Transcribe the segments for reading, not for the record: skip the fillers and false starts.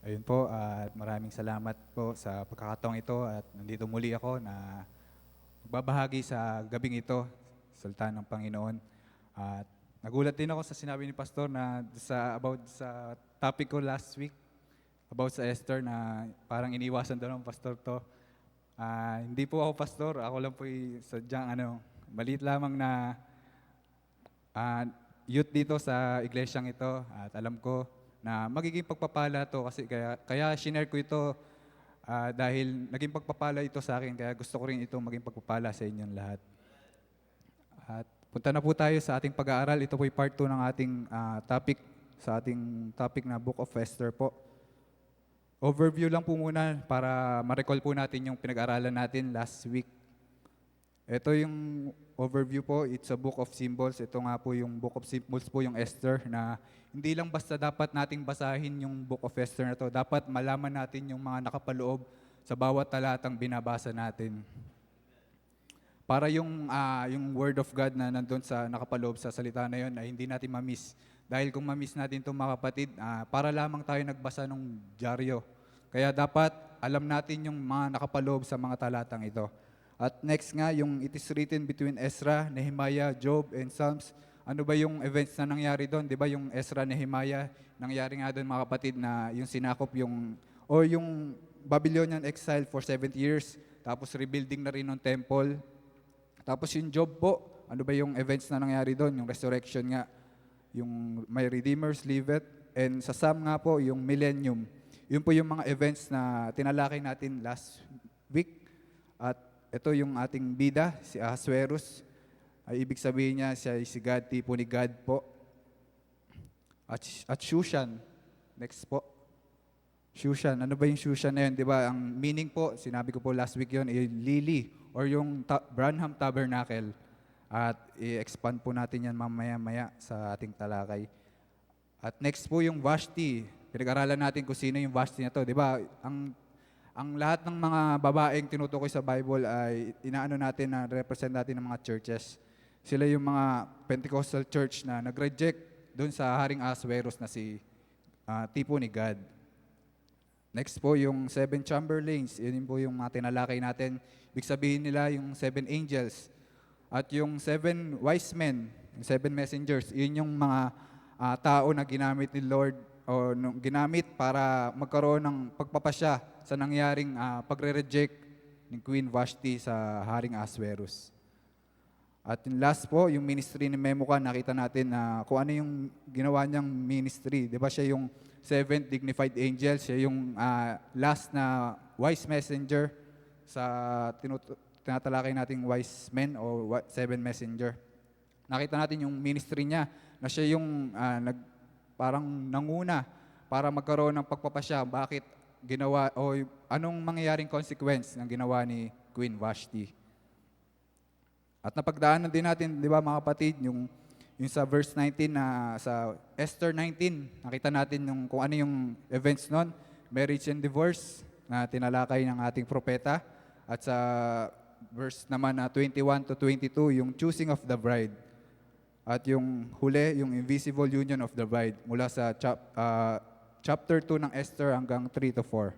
Ayun po, at maraming salamat po sa pagkakataong ito at nandito muli ako na magbabahagi sa gabing ito, salita ng Panginoon. At nagulat din ako sa sinabi ni Pastor na about sa topic ko last week, about sa Esther na parang iniwasan daw ng Pastor to. Hindi po ako Pastor, ako lang po sadyang maliit lamang na ah, youth dito sa iglesyang ito at alam ko na magiging pagpapala to kasi kaya shinare ko ito dahil naging pagpapala ito sa akin kaya gusto ko rin itong maging pagpapala sa inyong lahat. At punta na po tayo sa ating pag-aaral. Ito po yung part 2 ng ating topic sa ating topic na Book of Esther po. Overview lang po muna para ma-recall po natin yung pinag-aralan natin last week. Ito yung overview po, it's a book of symbols. Ito nga po yung book of symbols po, yung Esther, na hindi lang basta dapat nating basahin yung book of Esther na to. Dapat malaman natin yung mga nakapaloob sa bawat talatang binabasa natin. Para yung word of God na nandun sa nakapaloob sa salita na yun ay hindi natin ma-miss. Dahil kung ma-miss natin itong mga kapatid, para lamang tayo nagbasa ng dyaryo. Kaya dapat alam natin yung mga nakapaloob sa mga talatang ito. At next nga, yung it is written between Ezra, Nehemiah, Job, and Psalms. Ano ba yung events na nangyari doon? Di ba yung Ezra, Nehemiah, nangyari nga doon mga kapatid na yung sinakop yung Babylonian exile for 70 years, tapos rebuilding na rin ng temple. Tapos yung Job po, ano ba yung events na nangyari doon? Yung resurrection nga, yung may Redeemers live it, and sa Psalm nga po, yung millennium. Yun po yung mga events na tinalakay natin last week. At ito yung ating bida, si Ahasuerus. Ay ibig sabihin niya, siya ay si God, tipo ni God po. At Shushan, next po. Shushan, ano ba yung Shushan na yun? Di ba, ang meaning po, sinabi ko po last week yun, lily, or yung Branham Tabernacle. At i-expand po natin yan mamaya-maya sa ating talakay. At next po yung Vashti. Pinag-aralan natin kung sino yung Vashti na to. Di ba, ang lahat ng mga babaeng tinutukoy sa Bible ay inaano natin na represent natin ng mga churches. Sila yung mga Pentecostal church na nag-reject doon sa Haring Ahasuerus na si tipo ni God. Next po yung 7 Chamberlains. Yun po yung mga tinalakay natin. Ibig sabihin nila yung 7 angels. At yung 7 wise men, yung 7 messengers, yun yung mga tao na ginamit ni Lord o ginamit para magkaroon ng pagpapasya sa nangyaring pagre-reject ni Queen Vashti sa Haring Ahasuerus. At yung last po, yung ministry ni Memucan, nakita natin na kung ano yung ginawa niyang ministry. Di ba siya yung 7th dignified angel, siya yung last na wise messenger sa tinatalakay nating wise men o 7 messenger. Nakita natin yung ministry niya na siya yung parang nanguna para magkaroon ng pagpapasya. Bakit ginawa o anong mangyayaring consequence ng ginawa ni Queen Vashti. At napagdaanan din natin, di ba mga kapatid, yung sa verse 19 na sa Esther 19, nakita natin kung ano yung events nun, marriage and divorce na tinalakay ng ating propeta. At sa verse naman na 21 to 22, yung choosing of the bride. At yung huli, yung invisible union of the bride mula sa chapter 2 ng Esther hanggang 3 to 4.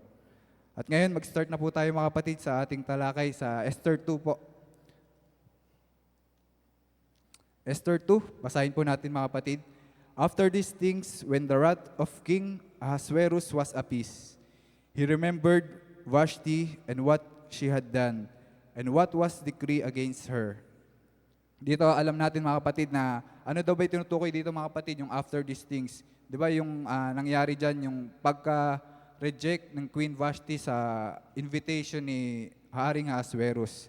At ngayon, mag-start na po tayo mga kapatid sa ating talakay sa Esther 2 po. Esther 2, basahin po natin mga kapatid. After these things, when the wrath of King Ahasuerus was appeased, he remembered Vashti and what she had done, and what was decree against her. Dito alam natin mga kapatid na ano daw ba yung tinutukoy dito mga kapatid, yung after these things. Di ba yung nangyari dyan, yung pagka-reject ng Queen Vashti sa invitation ni Haring Ahasuerus.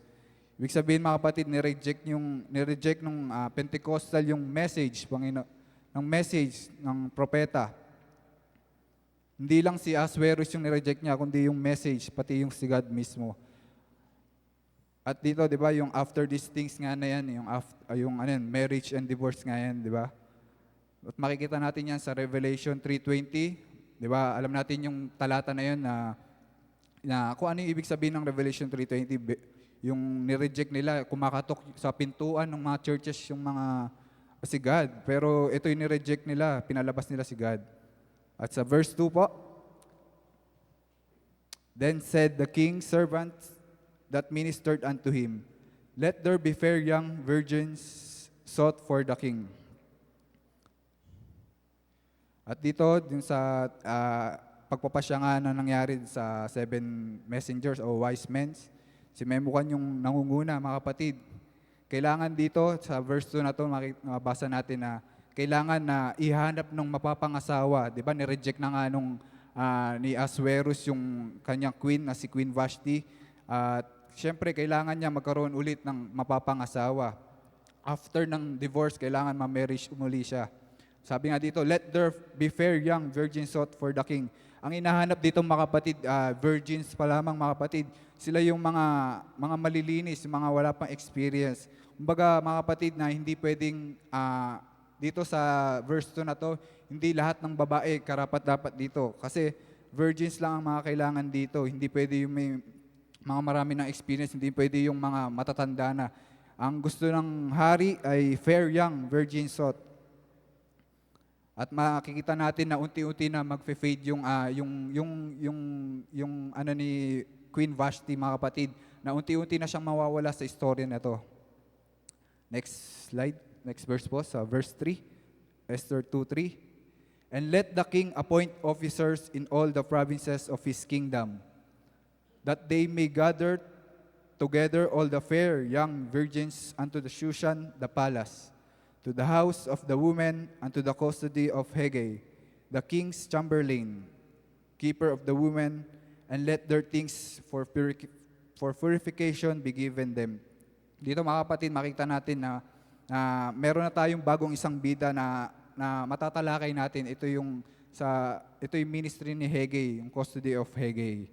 Ibig sabihin mga kapatid, nireject ng Pentecostal yung message, ng message ng propeta. Hindi lang si Ahasuerus yung nireject niya, kundi yung message, pati yung si God mismo. At dito, di ba, yung after these things nga na yan, yung marriage and divorce nga yan, di ba? At makikita natin yan sa Revelation 3:20, di ba? Alam natin yung talata na yun na kung ano yung ibig sabihin ng Revelation 3:20, yung nireject nila, kumakatok sa pintuan ng mga churches yung mga si God. Pero ito yung nireject nila, pinalabas nila si God. At sa verse 2 po, Then said the king's servants that ministered unto him, Let there be fair young virgins sought for the king. At dito, din sa pagpapasya nga na nangyari sa 7 messengers o wise men, si Memucan yung nangunguna, mga kapatid. Kailangan dito, sa verse 2 na ito, mabasa natin na kailangan na ihanap ng mapapangasawa. Di ba, nireject na nga nung ni Ahasuerus yung kanyang queen na si Queen Vashti. At syempre, kailangan niya magkaroon ulit ng mapapangasawa. After ng divorce, kailangan ma-marriage umuli siya. Sabi nga dito, let there be fair young virgins sought for the king. Ang inahanap dito mga kapatid, virgins pa lamang mga kapatid, sila yung mga malilinis, mga wala pang experience. Kumbaga mga kapatid na hindi pwedeng, dito sa verse 2 na to, hindi lahat ng babae karapat-dapat dito. Kasi virgins lang ang mga kailangan dito. Hindi pwede yung may mga marami ng experience, hindi pwede yung mga matatanda na. Ang gusto ng hari ay fair young virgins sought. At makikita natin na unti-unti na magfe-fade yung ano ni Queen Vashti mga kapatid, na unti-unti na siyang mawawala sa istorya na to. Next slide, next verse po, sa verse 3, Esther 2:3. And let the king appoint officers in all the provinces of his kingdom, that they may gather together all the fair young virgins unto the Shushan the palace, to the house of the women, and to the custody of Hegai, the king's chamberlain, keeper of the women, and let their things for purification be given them. Dito mga kapatid, makita natin na meron na tayong bagong isang bida na matatalakay natin. Ito yung ministry ni Hegai, yung custody of Hegai.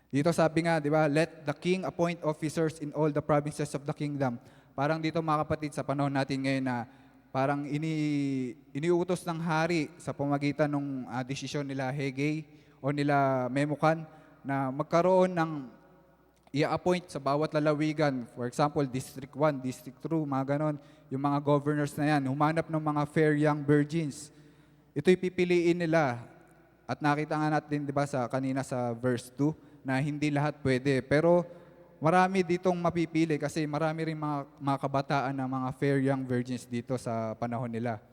Dito sabi nga, di ba, let the king appoint officers in all the provinces of the kingdom. Parang dito mga kapatid, sa panahon natin ngayon na parang iniutos ng hari sa pamagitan ng desisyon nila Hegai o nila Memucan na magkaroon ng i-appoint sa bawat lalawigan. For example, District 1, District 2, mga ganon. Yung mga governors na yan, humanap ng mga fair young virgins. Ito'y pipiliin nila. At nakita nga natin, di ba, kanina sa verse 2, na hindi lahat pwede. Pero marami ditong mapipili kasi marami rin mga kabataan na mga fair young virgins dito sa panahon nila.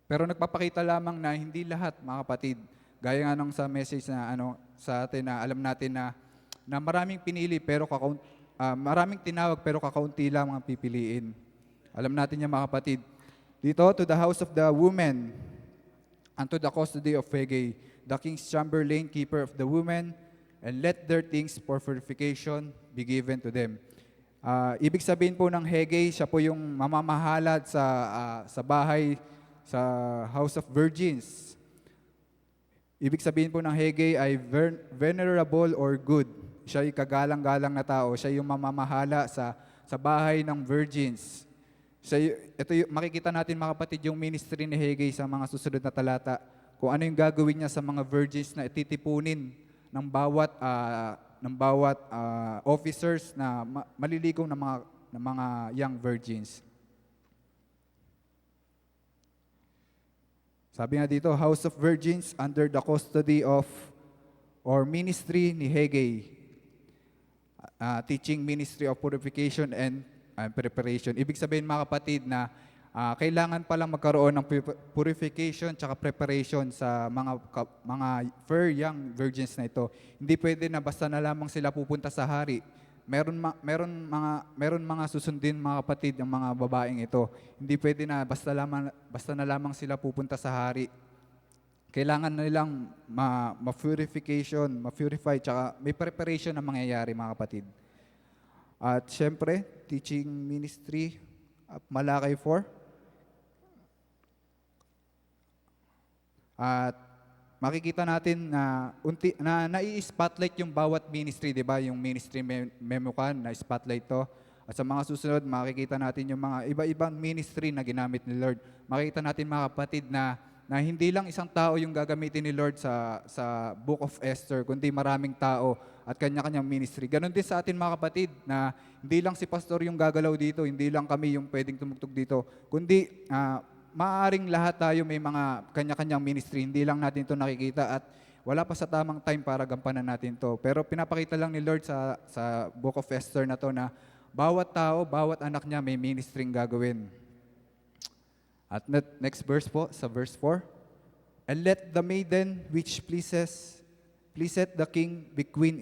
Pero nagpapakita lamang na hindi lahat, mga kapatid, gaya nga nung sa message na sa atin na alam natin na maraming pinili pero maraming tinawag pero kakaunti lang ang pipiliin. Alam natin yan mga kapatid. Dito, to the house of the women, and to the custody of Hegai, the king's chamberlain, keeper of the women, and let their things for purification be given to them. Ibig sabihin po ng Hegai, siya po yung mamamahalad sa bahay, sa house of virgins. Ibig sabihin po ng Hegai ay venerable or good. Siya yung kagalang-galang na tao. Siya yung mamamahala sa bahay ng virgins. Makikita natin mga kapatid yung ministry ni Hegai sa mga susunod na talata. Kung ano yung gagawin niya sa mga virgins na ititipunin ng bawat officers na maliligaw ng mga young virgins. Sabi nga dito, house of virgins under the custody of or ministry ni Hegai. Teaching ministry of purification and preparation. Ibig sabihin mga kapatid na kailangan palang magkaroon ng purification at preparation sa mga fair young virgins na ito. Hindi pwede na basta na lamang sila pupunta sa hari. Meron mga susundin mga kapatid ng mga babaeng ito. Hindi pwede na basta na lamang sila pupunta sa hari. Kailangan na nilang ma-purify, tsaka may preparation na mangyayari mga kapatid. At syempre, teaching ministry, Malakay 4. At makikita natin na nai-spotlight yung bawat ministry, di ba? Yung ministry Memucan, na-spotlight to. At sa mga susunod, makikita natin yung mga iba-ibang ministry na ginamit ni Lord. Makikita natin mga kapatid na hindi lang isang tao yung gagamitin ni Lord sa Book of Esther, kundi maraming tao at kanya-kanyang ministry. Ganon din sa atin mga kapatid, na hindi lang si pastor yung gagalaw dito, hindi lang kami yung pwedeng tumugtog dito, kundi maaaring lahat tayo may mga kanya-kanyang ministry, hindi lang natin ito nakikita at wala pa sa tamang time para gampanan natin to. Pero pinapakita lang ni Lord sa Book of Esther na to na bawat tao, bawat anak niya may ministering gagawin. At next verse po, sa verse 4. And let the maiden which pleaseth the king be queen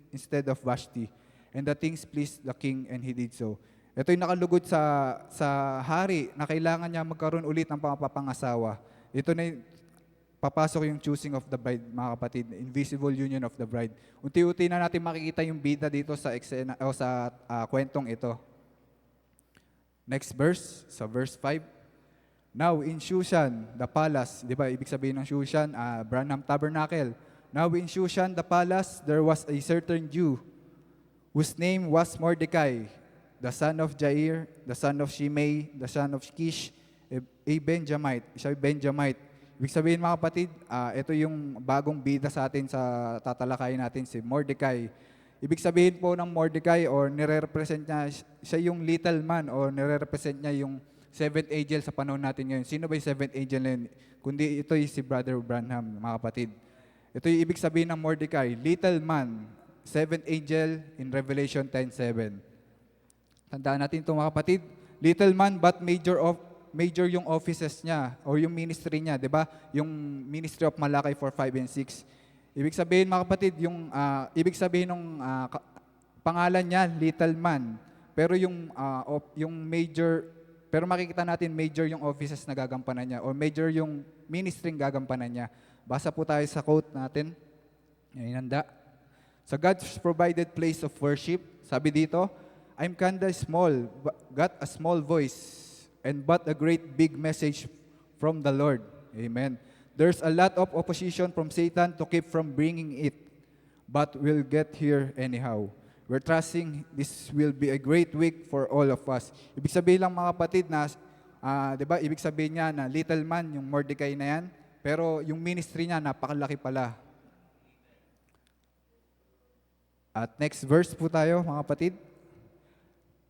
instead of Vashti. And the things pleased the king, and he did so. Ito yung nakalugod sa hari na kailangan niya magkaroon ulit ng pangasawa. Ito na yung papasok yung choosing of the bride, mga kapatid, invisible union of the bride. Unti-unti na natin makikita yung bida dito sa eksena o sa kwentong ito. Next verse, sa verse 5. Now in Shushan, the palace, di ba, ibig sabihin ng Shushan, Branham Tabernacle. Now in Shushan, the palace, there was a certain Jew whose name was Mordecai, the son of Jair, the son of Shimei, the son of Kish, a Benjamite. Siya ay Benjamite. Ibig sabihin mga kapatid, ito yung bagong bida sa atin sa tatalakayin natin, si Mordecai. Ibig sabihin po ng Mordecai or nire-represent niya, siya yung little man or nire-represent niya yung seventh angel sa panahon natin ngayon. Sino ba yung seventh angel na yun? Kundi ito yung si Brother Branham, mga kapatid. Ito yung ibig sabihin ng Mordecai, little man, seventh angel in Revelation 10:7. Tandaan natin ito mga kapatid, little man but major yung offices niya or yung ministry niya, 'di ba? Yung ministry of Malachi 4:5 and 6. Ibig sabihin mga kapatid, yung ibig sabihin ng pangalan niya little man, pero yung major, pero makikita natin major yung offices na gagampanan niya or major yung ministry gagampanan niya. Basa po tayo sa quote natin. Yan handa. Sa God's provided place of worship, sabi dito, I'm kinda small, got a small voice, and but a great big message from the Lord. Amen. There's a lot of opposition from Satan to keep from bringing it, but we'll get here anyhow. We're trusting this will be a great week for all of us. Ibig sabihin lang mga kapatid na, di ba, ibig sabihin niya na little man, yung Mordecai na yan, pero yung ministry niya napakalaki pala. At next verse po tayo mga kapatid.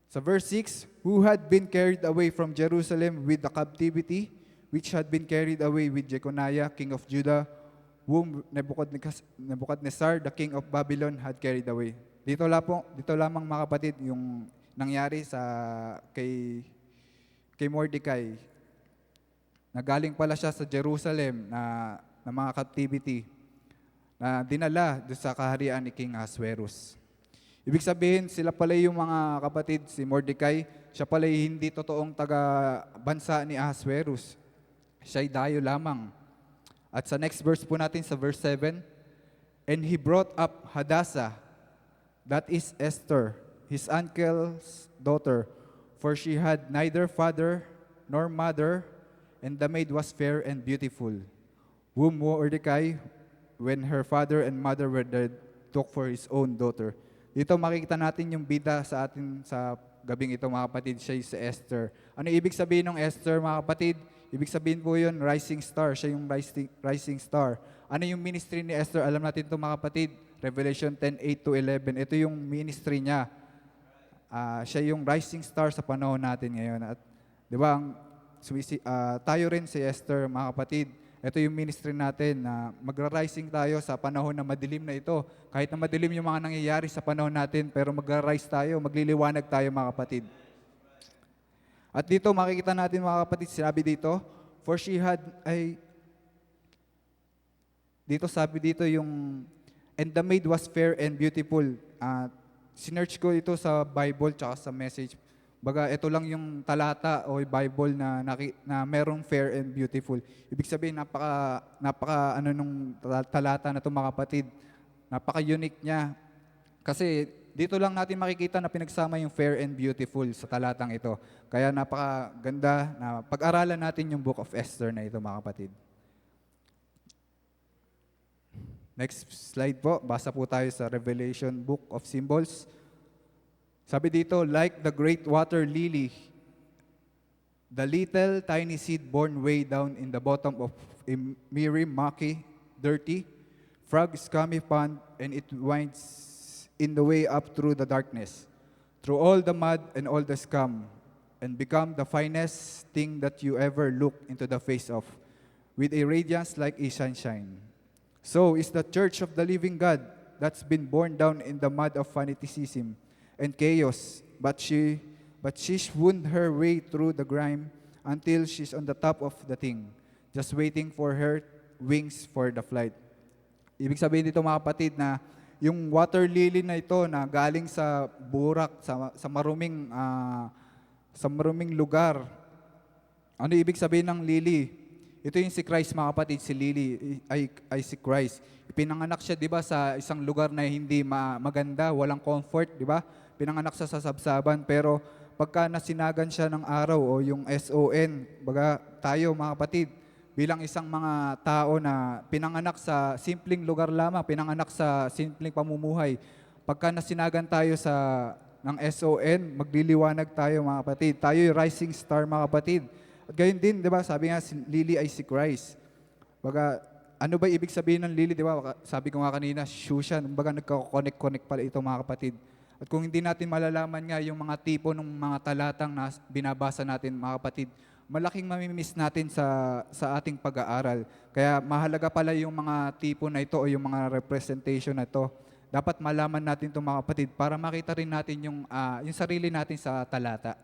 Sa verse 6, who had been carried away from Jerusalem with the captivity, which had been carried away with Jeconiah, king of Judah, whom Nebuchadnezzar, the king of Babylon, had carried away. Dito lamang mga kapatid yung nangyari kay Mordecai. Nagaling pala siya sa Jerusalem na mga captivity na dinala doon sa kaharian ni King Ahasuerus. Ibig sabihin, sila pala yung mga kapatid, si Mordecai, siya pala hindi totoong taga-bansa ni Ahasuerus. Siya'y dayo lamang. At sa next verse po natin, sa verse 7, and he brought up Hadassah, that is Esther, his uncle's daughter, for she had neither father nor mother, and the maid was fair and beautiful, whom Mordecai, when her father and mother were dead, took for his own daughter. Dito makikita natin yung bida sa atin sa gabing ito mga kapatid, siya si Esther. Ano ibig sabihin ng Esther mga kapatid? Ibig sabihin po yun, rising star. Siya yung rising star. Ano yung ministry ni Esther? Alam natin ito mga kapatid, Revelation 10:8-11. Ito yung ministry niya. Siya yung rising star sa panahon natin ngayon. At di ba, tayo rin si Esther mga kapatid. Ito yung ministry natin na magra-rising tayo sa panahon na madilim na ito. Kahit na madilim yung mga nangyayari sa panahon natin, pero magra-rise tayo, magliliwanag tayo mga kapatid. At dito makikita natin mga kapatid, sinabi dito, for she had dito sabi dito yung, and the maid was fair and beautiful. Sinearch ko ito sa Bible tsaka sa message. Baga, ito lang yung talata o Bible na merong fair and beautiful. Ibig sabihin, napaka nung talata na ito mga kapatid. Napaka-unique niya. Kasi dito lang natin makikita na pinagsama yung fair and beautiful sa talatang ito. Kaya napakaganda na pag-aralan natin yung Book of Esther na ito mga kapatid. Next slide po. Basa po tayo sa Revelation Book of Symbols. Sabi dito, like the great water lily, the little tiny seed born way down in the bottom of a mirror, mucky, dirty, frog scummy pond, and it winds in the way up through the darkness, through all the mud and all the scum, and become the finest thing that you ever look into the face of, with a radiance like a sunshine. So is the church of the living God that's been born down in the mud of fanaticism and chaos, but she's wound her way through the grime until she's on the top of the thing, just waiting for her wings for the flight. Ibig sabihin dito mga kapatid na yung water lily na ito na galing sa burak, sa maruming lugar. Ano ibig sabihin ng lily? Ito yung si Christ mga kapatid, si lily ay si Christ. Pinanganak siya 'di ba sa isang lugar na hindi maganda, walang comfort, 'di ba? Pinanganak siya sa sabsaban pero pagka nasinagan siya ng araw o yung SON, baga tayo mga kapatid, bilang isang mga tao na pinanganak sa simpleng lugar lamang, pinanganak sa simpleng pamumuhay, pagka nasinagan tayo ng SON, magliliwanag tayo mga kapatid. Tayo yung rising star mga kapatid. At gayon din, di ba, sabi nga, si Lily ay si Christ. Baga, ano ba ibig sabihin ng Lily, di ba? Sabi ko nga kanina, Shushan. Baga, nagka-connect pala ito mga kapatid. At kung hindi natin malalaman nga yung mga tipo ng mga talatang na binabasa natin mga kapatid, malaking mamimiss natin sa ating pag-aaral. Kaya mahalaga pala yung mga tipo na ito o yung mga representation na ito. Dapat malaman natin ito mga kapatid para makita rin natin yung sarili natin sa talata.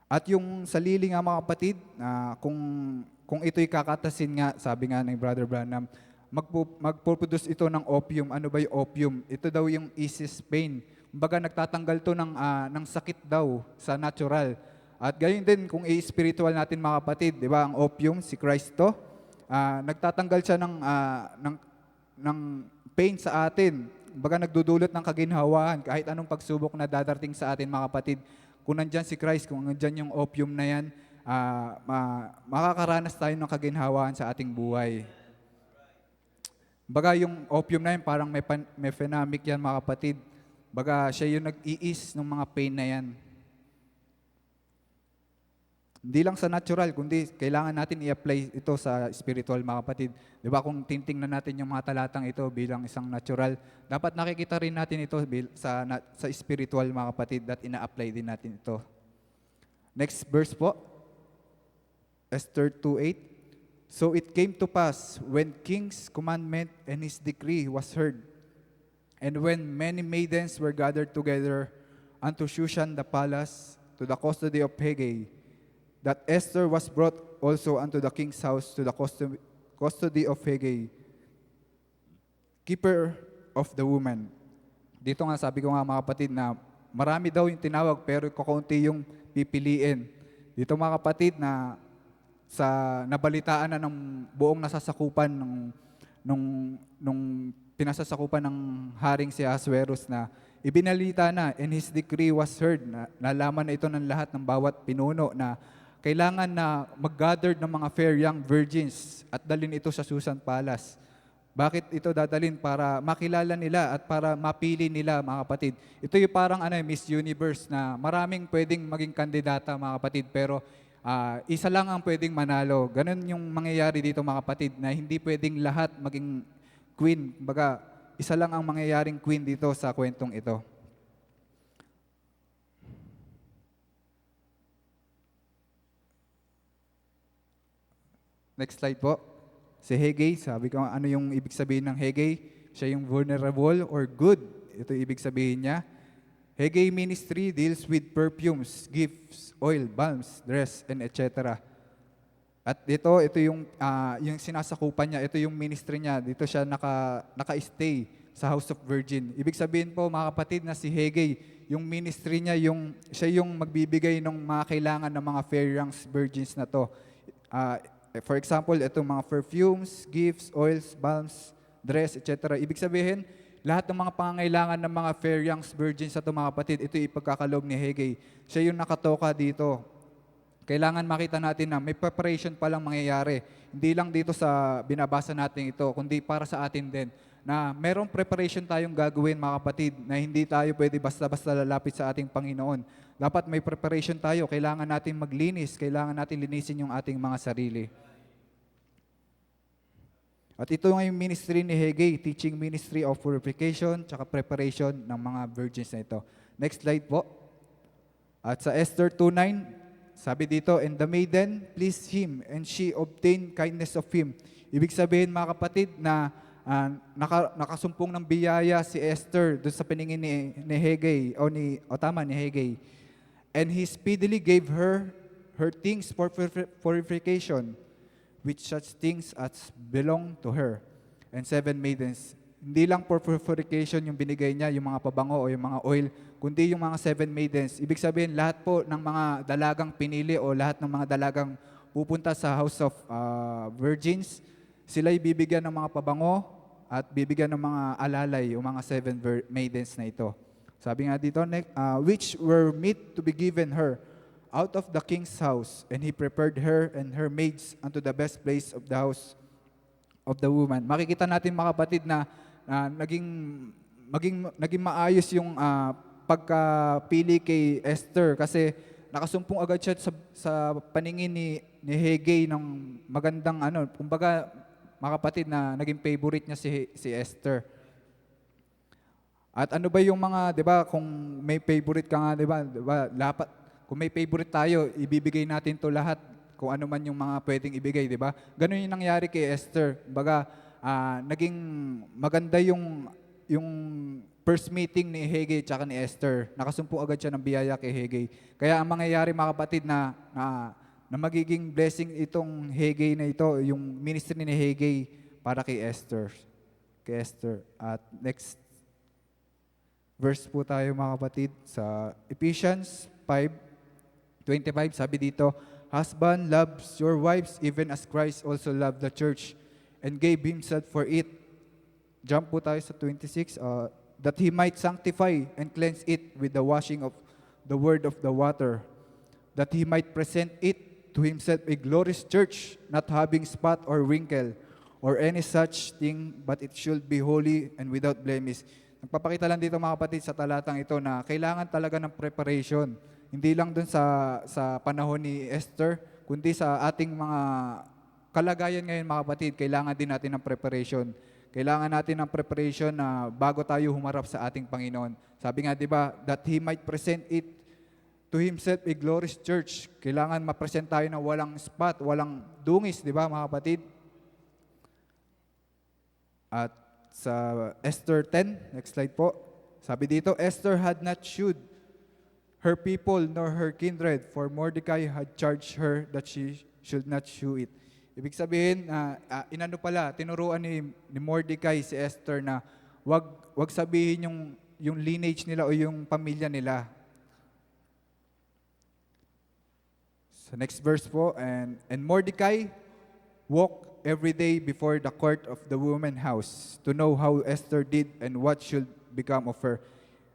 At yung sa lili nga mga kapatid, kung ito'y kakatasin nga, sabi nga ng Brother Branham, magpuproduce ito ng opium. Ano ba yung opium? Ito daw yung easiest pain. Kumbaga nagtatanggal to ng sakit daw sa natural. At gayon din kung i-spiritual natin mga kapatid, di ba? Ang opium, si Kristo, nagtatanggal siya ng pain sa atin. Kumbaga nagdudulot ng kaginhawaan kahit anong pagsubok na dadating sa atin mga kapatid. Kung nandyan si Christ, kung nandyan yung opium na yan, makakaranas tayo ng kaginhawaan sa ating buhay. Baga yung opium na yan, parang may phenamic yan mga kapatid. Baga siya yung nag-iis ng mga pain na yan. Hindi lang sa natural, kundi kailangan natin i-apply ito sa spiritual mga kapatid. Di ba kung titingnan natin yung mga talatang ito bilang isang natural, dapat nakikita rin natin ito sa spiritual mga kapatid at ina-apply din natin ito. Next verse po, Esther 2:8. So it came to pass when king's commandment and his decree was heard, and when many maidens were gathered together unto Shushan the palace to the custody of Hegai, that Esther was brought also unto the king's house to the custody of Hegai, keeper of the woman. Dito nga sabi ko nga mga kapatid na marami daw yung tinawag pero kakaunti yung pipiliin. Dito mga kapatid na sa nabalitaan na ng buong nasasakupan nung pinasasakupan ng haring si Ahasuerus na ibinalita na and his decree was heard, na nalaman na ito ng lahat ng bawat pinuno na kailangan na mag-gather ng mga fair young virgins at dalhin ito sa Susan Palace. Bakit ito dadalhin? Para makilala nila at para mapili nila mga kapatid. Ito yung parang Miss Universe na maraming pwedeng maging kandidata mga kapatid pero isa lang ang pwedeng manalo. Ganun yung mangyayari dito mga kapatid na hindi pwedeng lahat maging queen. Baga, isa lang ang mangyayaring queen dito sa kwentong ito. Next slide po. Si Hegai, sabi ko ano yung ibig sabihin ng Hegai? Siya yung vulnerable or good. Ito yung ibig sabihin niya. Hegai ministry deals with perfumes, gifts, oil, balms, dress, and etc. At ito yung sinasakupan niya, ito yung ministry niya. Dito siya naka-stay sa House of Virgin. Ibig sabihin po mga kapatid na si Hegai, yung ministry niya, siya yung magbibigay ng mga kailangan ng mga fair young virgins na to. For example, itong mga perfumes, gifts, oils, balms, dress, etc. Ibig sabihin, lahat ng mga pangangailangan ng mga fair young virgins sa mga kapatid, ito yung ipagkakaloob ni Hegai. Siya yung nakatoka dito. Kailangan makita natin na may preparation palang mangyayari. Hindi lang dito sa binabasa natin ito, kundi para sa atin din. Na merong preparation tayong gagawin mga kapatid, na hindi tayo pwede basta-basta lalapit sa ating Panginoon. Dapat may preparation tayo. Kailangan natin maglinis. Kailangan natin linisin yung ating mga sarili. At ito nga yung ministry ni Hegai, teaching ministry of purification tsaka preparation ng mga virgins na ito. Next slide po. At sa Esther 2:9, sabi dito, and the maiden pleased him, and she obtained kindness of him. Ibig sabihin, mga kapatid, na nakasumpong ng biyaya si Esther doon sa paningin ni Haggai, ni Haggai. And he speedily gave her things for purification, which such things as belong to her. And 7 maidens. Hindi lang for purification yung binigay niya, yung mga pabango o yung mga oil, kundi yung mga 7 maidens. Ibig sabihin, lahat po ng mga dalagang pinili o lahat ng mga dalagang pupunta sa house of virgins, sila'y bibigyan ng mga pabango at bibigyan ng mga alalay, yung mga 7 maidens na ito. Sabi nga dito, which were meet to be given her out of the king's house, and he prepared her and her maids unto the best place of the house of the woman. Makikita natin, mga kapatid, na naging maayos yung pagkapili kay Esther, kasi nakasumpong agad siya sa paningin ni Haggai ng magandang kumbaga, mga kapatid, na naging favorite niya si Esther. At ano ba yung mga, 'di ba, kung may favorite ka nga, 'di ba, dapat kung may favorite tayo, ibibigay natin 'to lahat, kung ano man yung mga pwedeng ibigay, 'di ba? Ganun yung nangyari kay Esther. Kumbaga, naging maganda yung first meeting ni Haggai at ni Esther. Nakasumpo agad siya ng biyaya kay Haggai. Kaya ang mangyayari, mga kapatid, na magiging blessing itong Haggai na ito, yung ministry ni Haggai para kay Esther. At next verse po tayo, mga kapatid, sa Ephesians 5:25, sabi dito, husband, loves your wives even as Christ also loved the church and gave himself for it. Jump po tayo sa 26, that he might sanctify and cleanse it with the washing of the word of the water, that he might present it to himself a glorious church, not having spot or wrinkle or any such thing, but it should be holy and without blemish. Nagpapakita lang dito, mga kapatid, sa talatang ito na kailangan talaga ng preparation. Hindi lang dun sa panahon ni Esther, kundi sa ating mga kalagayan ngayon, mga kapatid, kailangan din natin ng preparation. Kailangan natin ng preparation na bago tayo humarap sa ating Panginoon. Sabi nga, di ba, that He might present it to Himself a glorious church. Kailangan ma-present tayo na walang spot, walang dungis, di ba, mga kapatid? At sa Esther 10, next slide po. Sabi dito, Esther had not shewed her people nor her kindred, for Mordecai had charged her that she should not shew it. Ibig sabihin, tinuruan ni Mordecai si Esther na wag sabihin yung lineage nila o yung pamilya nila. Sa next verse po, and Mordecai walked every day before the court of the woman's house to know how Esther did and what should become of her.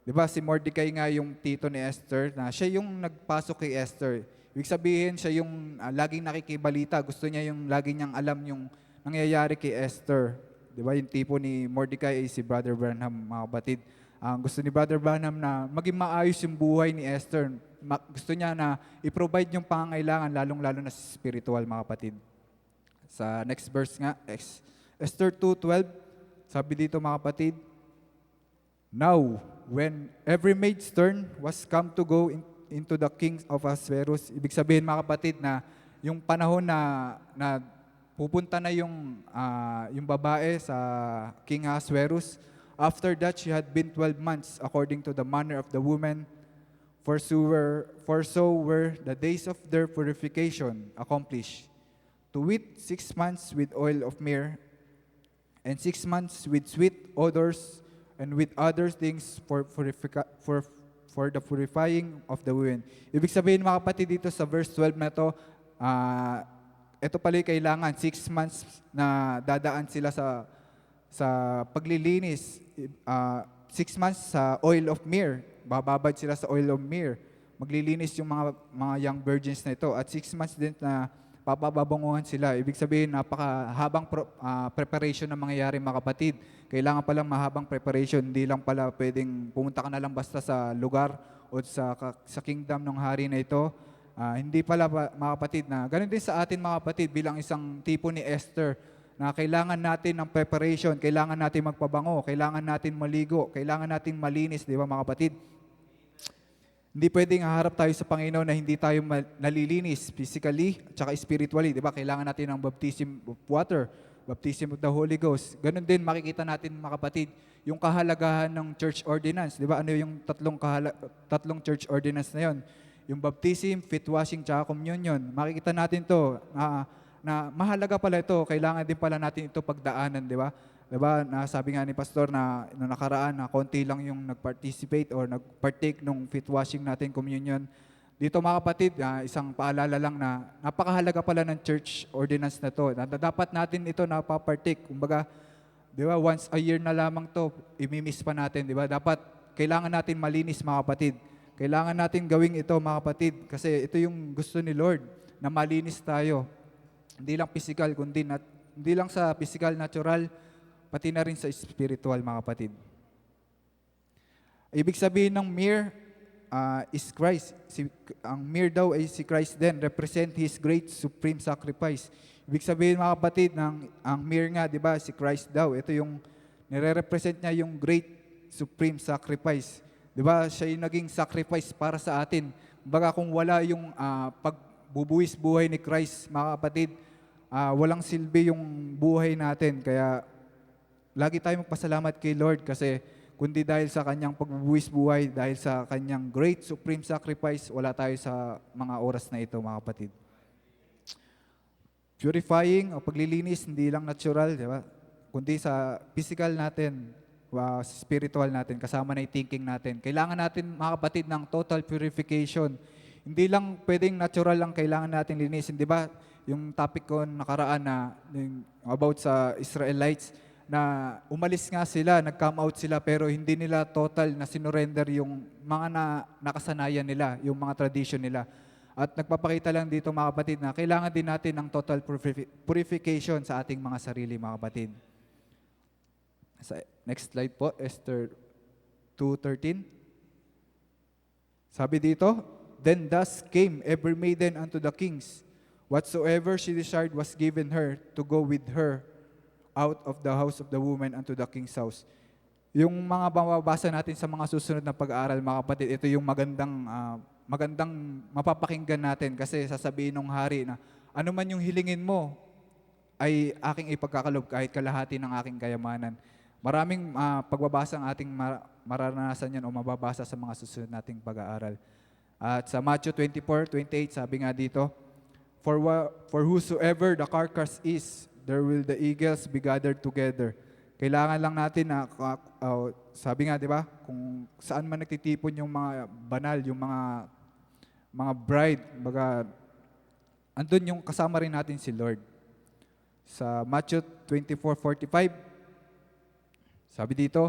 Diba, si Mordecai nga yung tito ni Esther, na siya yung nagpasok kay Esther. Ibig sabihin, siya yung laging nakikibalita. Gusto niya yung laging niyang alam yung nangyayari kay Esther. Diba, yung tipo ni Mordecai ay si Brother Branham, mga kapatid. Gusto ni Brother Branham na maging maayos yung buhay ni Esther. Gusto niya na i-provide yung pangangailangan, lalong-lalo na sa spiritual, mga kapatid. Sa next verse nga, Esther 2:12, sabi dito, mga kapatid, now, when every maid's turn was come to go into the king of Ahasuerus, ibig sabihin, mga kapatid, na yung panahon na pupunta na yung babae sa King Ahasuerus, after that, she had been 12 months according to the manner of the woman, for so were the days of their purification accomplished. To wit, 6 months with oil of myrrh, and 6 months with sweet odors, and with other things for the purifying of the women. Ibig sabihin, mga kapatid, dito sa verse 12 na to, ito pala kailangan 6 months na dadaan sila sa paglilinis. 6 months sa oil of myrrh. Bababad sila sa oil of myrrh. Maglilinis yung mga young virgins na ito. At 6 months din na papababanguhan sila. Ibig sabihin, napakahabang preparation na mangyayari, mga kapatid. Kailangan palang mahabang preparation. Hindi lang pala pwedeng pumunta ka na lang basta sa lugar o sa kingdom ng hari na ito. Hindi pala, mga kapatid, na ganun din sa atin, mga kapatid, bilang isang tipo ni Esther, na kailangan natin ng preparation, kailangan natin magpabango, kailangan natin maligo, kailangan natin malinis, di ba, mga kapatid? Hindi pwedeng haharap tayo sa Panginoon na hindi tayo nalilinis physically at saka spiritually. Di ba? Kailangan natin ng baptism of water, baptism of the Holy Ghost. Ganon din makikita natin mga kapatid, yung kahalagahan ng church ordinance. Di ba? Ano yung tatlong church ordinance na yon? Yung baptism, feet washing, tsaka communion. Makikita natin to na mahalaga pala ito. Kailangan din pala natin ito pagdaanan, di ba? Diba, nasabi nga ni Pastor na noong nakaraan na konti lang yung nag-participate or nag-partake nung feet washing natin, communion. Dito mga kapatid, isang paalala lang na napakahalaga pala ng church ordinance na to. Na dapat natin ito napapartake. Kumbaga, di ba, once a year na lamang to, imimiss pa natin. Di ba? Dapat, kailangan natin malinis mga kapatid. Kailangan natin gawing ito mga kapatid kasi ito yung gusto ni Lord na malinis tayo. Hindi lang physical, kundi hindi lang sa physical, natural, pati na rin sa spiritual, mga kapatid. Ibig sabihin ng mere is Christ. Ang mere daw ay si Christ din, represent His great supreme sacrifice. Ibig sabihin, mga kapatid, ang mere nga, di ba, si Christ daw. Ito yung, nire-represent niya yung great supreme sacrifice. Di ba, siya yung naging sacrifice para sa atin. Baga kung wala yung pagbubuwis buhay ni Christ, mga kapatid, walang silbi yung buhay natin. Kaya, lagi tayong magpasalamat kay Lord kasi kundi dahil sa kanyang pagbubuwis buhay, dahil sa kanyang great supreme sacrifice, wala tayo sa mga oras na ito, mga kapatid. Purifying o paglilinis, hindi lang natural, di ba? Kundi sa physical natin, sa spiritual natin, kasama na yung thinking natin. Kailangan natin, mga kapatid, ng total purification. Hindi lang pwedeng natural lang kailangan natin linisin, di ba? Yung topic ko nakaraan na about sa Israelites, na umalis nga sila, nag-come out sila, pero hindi nila total na sinurrender yung mga nakasanayan nila, yung mga tradition nila. At nagpapakita lang dito mga kapatid na kailangan din natin ng total purification sa ating mga sarili mga kapatid. Next slide po, Esther 2:13. Sabi dito, "Then thus came every maiden unto the kings. Whatsoever she desired was given her to go with her out of the house of the woman unto the king's house." Yung mga mababasa natin sa mga susunod na pag-aaral, mga kapatid, ito yung magandang mapapakinggan natin kasi sasabihin ng hari na ano man yung hilingin mo ay aking ipagkakalob kahit kalahati ng aking kayamanan. Maraming pagbabasa ang ating mararanasan yan o mababasa sa mga susunod nating pag-aaral. At sa Matthew 24:28, sabi nga dito, For whosoever the carcass is, there will the eagles be gathered together. Kailangan lang natin na, sabi nga, di ba, kung saan man nagtitipon yung mga banal, yung mga bride, baga, andun yung kasama rin natin si Lord. Sa Matthew 24:45, sabi dito,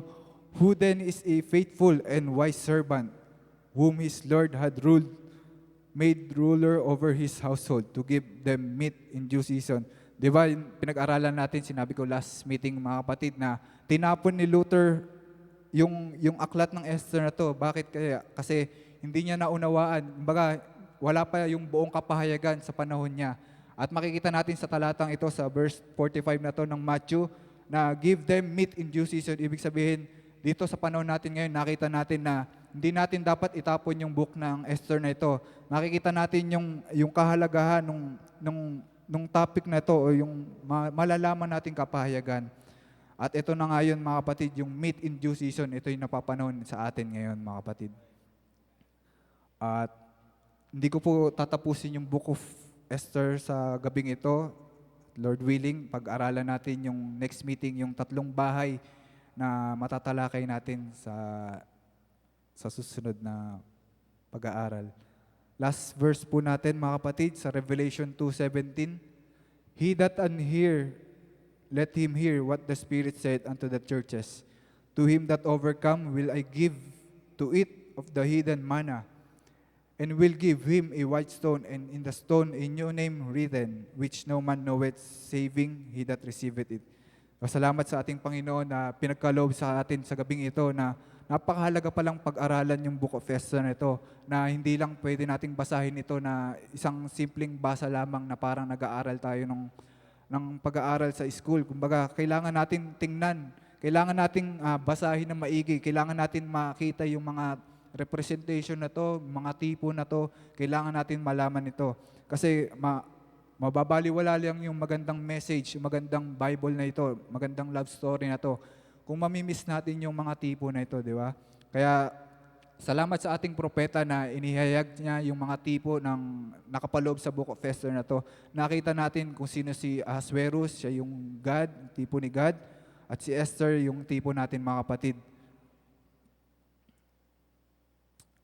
Who then is a faithful and wise servant, whom his Lord had made ruler over his household, to give them meat in due season? Di ba, pinag-aralan natin, sinabi ko last meeting mga kapatid, na tinapon ni Luther yung aklat ng Esther na to. Bakit kaya? Kasi hindi niya naunawaan. Kumbaga, wala pa yung buong kapahayagan sa panahon niya. At makikita natin sa talatang ito, sa verse 45 na to ng Matthew, na give them meat in due season. Ibig sabihin, dito sa panahon natin ngayon, nakita natin na hindi natin dapat itapon yung book ng Esther na ito. Nakikita natin yung kahalagahan nung topic na ito o yung malalaman nating kapahayagan. At ito na nga yun, mga kapatid, yung meat in due season, ito yung napapanahon sa atin ngayon, mga kapatid. At hindi ko po tatapusin yung book of Esther sa gabing ito. Lord willing, pag-aralan natin yung next meeting, yung 3 bahay na matatalakay natin sa susunod na pag-aaral. Last verse po natin, mga kapatid, sa Revelation 2:17. He that unhear, let him hear what the Spirit said unto the churches. To him that overcome will I give to eat of the hidden manna, and will give him a white stone, and in the stone a new name written, which no man knoweth, saving he that receiveth it. Salamat sa ating Panginoon na pinagkaloob sa atin sa gabing ito na napakahalaga palang pag-aralan yung Book of Esther na ito, na hindi lang pwede nating basahin ito na isang simpleng basa lamang na parang nag-aaral tayo ng pag-aaral sa school. Kumbaga, kailangan natin tingnan, kailangan nating basahin ng maigi, kailangan natin makita yung mga representation na to, mga tipo na to, kailangan natin malaman ito. Kasi mababaliwala lang yung magandang message, yung magandang Bible na ito, magandang love story na to. Kung mamimiss natin yung mga tipo na ito, di ba? Kaya salamat sa ating propeta na inihayag niya yung mga tipo ng nakapaloob sa Book of Esther na to. Nakita natin kung sino si Ahasuerus, siya yung God, tipo ni God, at si Esther yung tipo natin mga kapatid.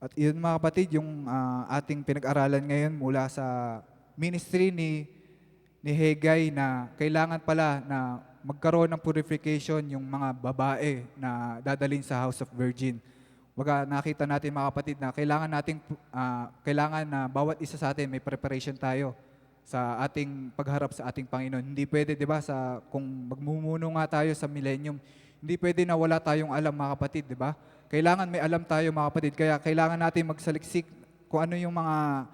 At yun mga kapatid, yung ating pinag-aralan ngayon mula sa ministry ni Haggai na kailangan pala na magkaroon ng purification yung mga babae na dadalhin sa House of Virgin. Baga nakita natin mga kapatid na kailangan na bawat isa sa atin may preparation tayo sa ating pagharap sa ating Panginoon. Hindi pwede, 'di ba, kung magmumuno nga tayo sa millennium, hindi pwede na wala tayong alam mga kapatid, 'di ba? Kailangan may alam tayo mga kapatid. Kaya kailangan natin magsaliksik kung ano yung mga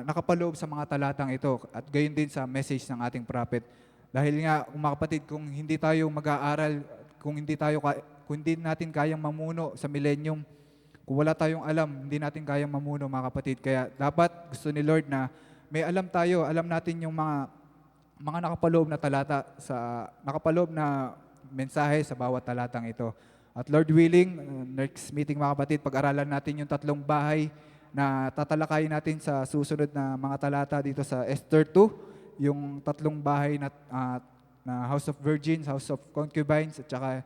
nakapaloob sa mga talatang ito at gayon din sa message ng ating prophet. Dahil nga, mga kapatid, kung hindi tayo mag-aaral, kung hindi natin kayang mamuno sa millennium, kung wala tayong alam, hindi natin kayang mamuno mga kapatid. Kaya dapat gusto ni Lord na may alam tayo, alam natin yung mga nakapaloob na talata, nakapaloob na mensahe sa bawat talatang ito. At Lord willing, next meeting mga kapatid, pag-aralan natin yung 3 bahay na tatalakayin natin sa susunod na mga talata dito sa Esther 2, yung 3 bahay na House of Virgins, House of Concubines, at saka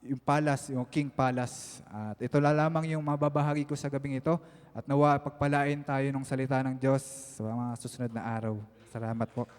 yung palace, yung King Palace. At ito lamang yung mababahagi ko sa gabing ito. At nawa pagpalain tayo ng salita ng Diyos sa mga susunod na araw. Salamat po.